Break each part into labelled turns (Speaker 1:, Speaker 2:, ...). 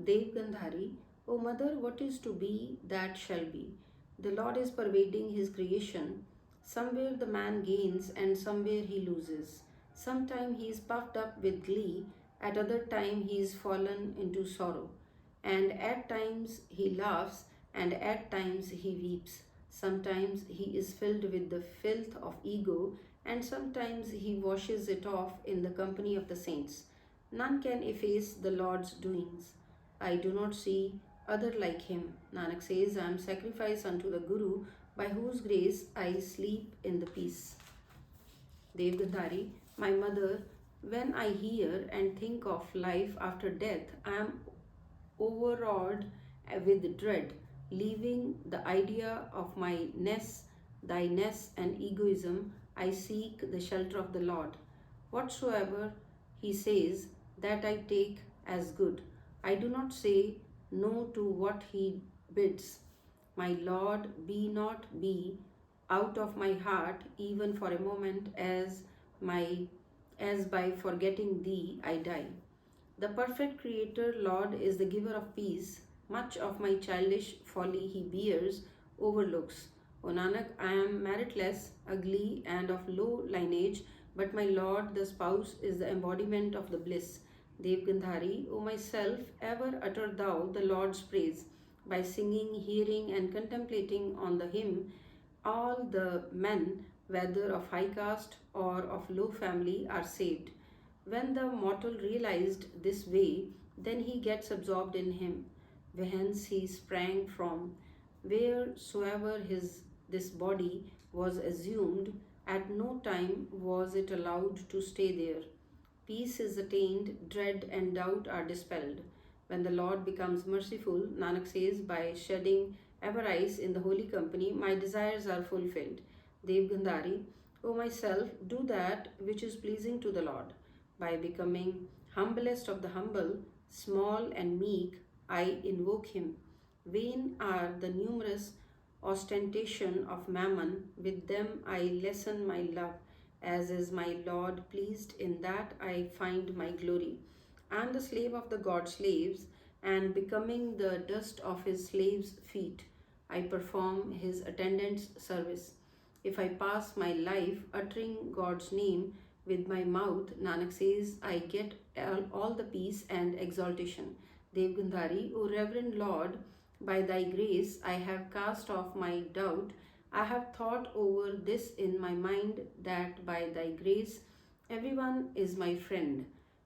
Speaker 1: Dev Gandhari, O mother, what is to be, that shall be. The Lord is pervading his creation. Somewhere the man gains and somewhere he loses. Sometime he is puffed up with glee, at other time he is fallen into sorrow. And at times he laughs, and at times he weeps. Sometimes he is filled with the filth of ego, and sometimes he washes it off in the company of the saints. None can efface the Lord's doings. I do not see other like him. Nanak says, I am sacrifice unto the Guru, by whose grace I sleep in the peace. Devgandhari, my mother, when I hear and think of life after death, I am overawed with dread, leaving the idea of my ness, thy ness, and egoism. I seek the shelter of the Lord. Whatsoever he says, that I take as good. I do not say no to what he bids. My Lord, be not be out of my heart even for a moment, my as by forgetting thee I die. The perfect Creator, Lord, is the giver of peace. Much of my childish folly he bears, overlooks. O Nanak, I am meritless, ugly, and of low lineage, but my Lord, the spouse, is the embodiment of the bliss. Devgandhari, O myself, ever utter thou the Lord's praise. By singing, hearing, and contemplating on the hymn, all the men, whether of high caste or of low family, are saved. When the mortal realized this way, then he gets absorbed in him, whence he sprang from. Wheresoever this body was assumed, at no time was it allowed to stay there. Peace is attained, dread and doubt are dispelled. When the Lord becomes merciful, Nanak says, by shedding avarice in the holy company, my desires are fulfilled. Devgandhari, O myself, do that which is pleasing to the Lord. By becoming humblest of the humble, small and meek, I invoke him. Vain are the numerous ostentation of mammon, with them I lessen my love, as is my Lord pleased, in that I find my glory. I am the slave of the God's slaves, and becoming the dust of his slaves' feet, I perform his attendant's service. If I pass my life uttering God's name with my mouth, Nanak says, I get all the peace and exaltation. Devgandhari, O Reverend Lord, by thy grace I have cast off my doubt. I have thought over this in my mind, that by thy grace everyone is my friend.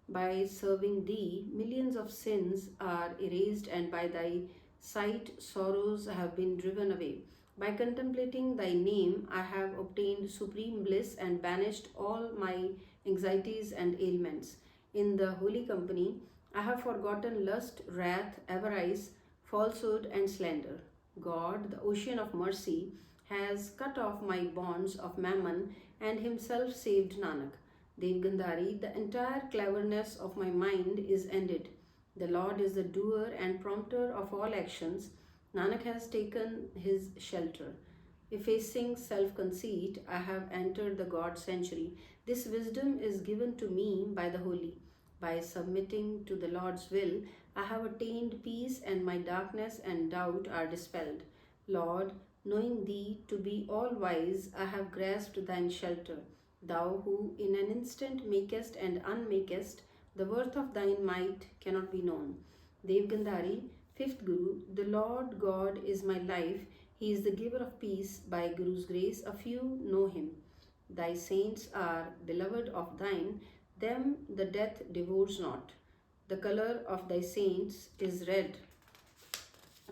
Speaker 1: By serving thee, millions of sins are erased, and by thy sight sorrows have been driven away. By contemplating thy name, I have obtained supreme bliss and banished all my anxieties and ailments. In the holy company, I have forgotten lust, wrath, avarice, falsehood, and slander. God, the ocean of mercy, has cut off my bonds of mammon and himself saved Nanak. Devgandhari, the entire cleverness of my mind is ended. The Lord is the doer and prompter of all actions. Nanak has taken his shelter. Effacing self-conceit, I have entered the God sanctuary. This wisdom is given to me by the holy. By submitting to the Lord's will, I have attained peace, and my darkness and doubt are dispelled. Lord, knowing thee to be all-wise, I have grasped thine shelter. Thou who in an instant makest and unmakest, the worth of thine might cannot be known. Devgandhari, fifth Guru, the Lord God is my life. He is the giver of peace. By Guru's grace, a few know him. Thy saints are beloved of thine, them the death devours not. The color of thy saints is red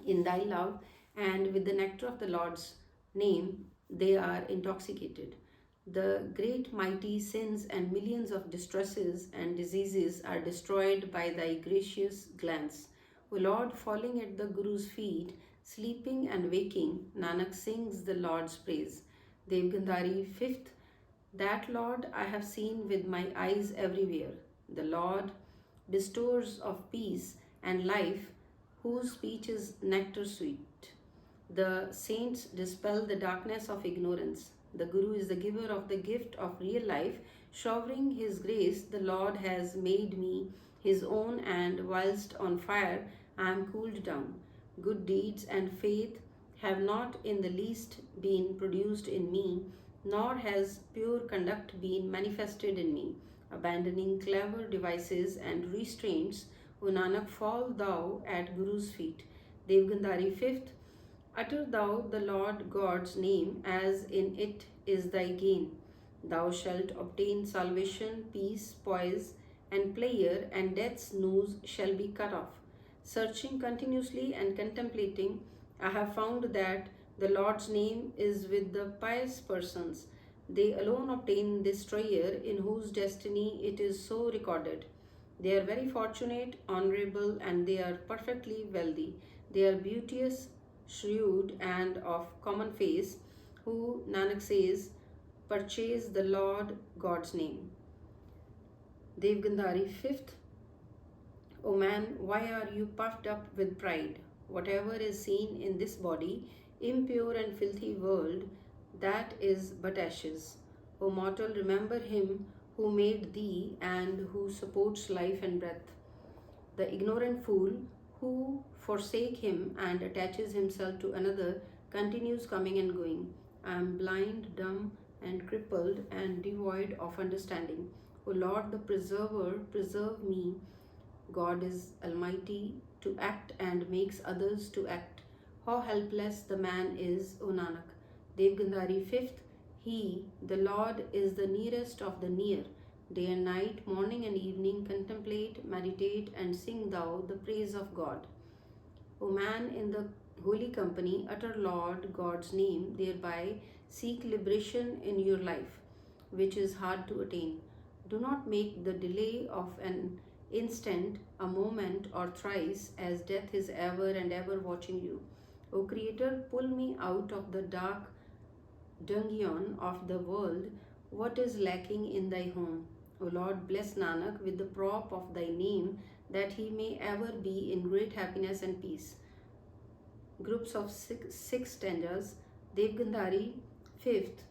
Speaker 1: in thy love, and with the nectar of the Lord's name they are intoxicated. The great mighty sins and millions of distresses and diseases are destroyed by thy gracious glance. O Lord, falling at the Guru's feet, sleeping and waking, Nanak sings the Lord's praise. Devgandhari, fifth, that Lord I have seen with my eyes everywhere. The Lord, bestowers of peace and life, whose speech is nectar sweet. The saints dispel the darkness of ignorance. The Guru is the giver of the gift of real life. Showering his grace, the Lord has made me his own, and whilst on fire, I am cooled down. Good deeds and faith have not in the least been produced in me, nor has pure conduct been manifested in me. Abandoning clever devices and restraints, O Nanak, fall thou at Guru's feet. Devgandhari 5th. Utter thou the Lord God's name, as in it is thy gain. Thou shalt obtain salvation, peace, poise, and pleasure, and death's noose shall be cut off. Searching continuously and contemplating, I have found that the Lord's name is with the pious persons. They alone obtain this treasure, in whose destiny it is so recorded. They are very fortunate, honorable, and they are perfectly wealthy. They are beauteous, shrewd, and of common face, who, Nanak says, purchase the Lord God's name. Devgandhari 5th. O man, why are you puffed up with pride? Whatever is seen in this body, impure and filthy world, that is but ashes. O mortal, remember him who made thee and who supports life and breath. The ignorant fool who forsake him and attaches himself to another continues coming and going. I am blind, dumb, and crippled and devoid of understanding. O Lord the Preserver, preserve me. God is almighty to act and makes others to act. How helpless the man is, O Nanak. Devgandhari 5th. He, the Lord, is the nearest of the near. Day and night, morning and evening, contemplate, meditate, and sing thou the praise of God. O man in the holy company, utter Lord God's name, thereby seek liberation in your life, which is hard to attain. Do not make the delay of an instant, a moment, or thrice, as death is ever and ever watching you. O Creator, pull me out of the dark dungeon of the world. What is lacking in thy home? O Lord, bless Nanak with the prop of thy name, that he may ever be in great happiness and peace. Groups of six stanzas. Devgandhari 5th.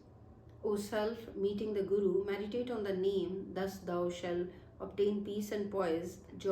Speaker 1: O self, meeting the Guru, meditate on the name, thus thou shalt obtain peace and poise, joy.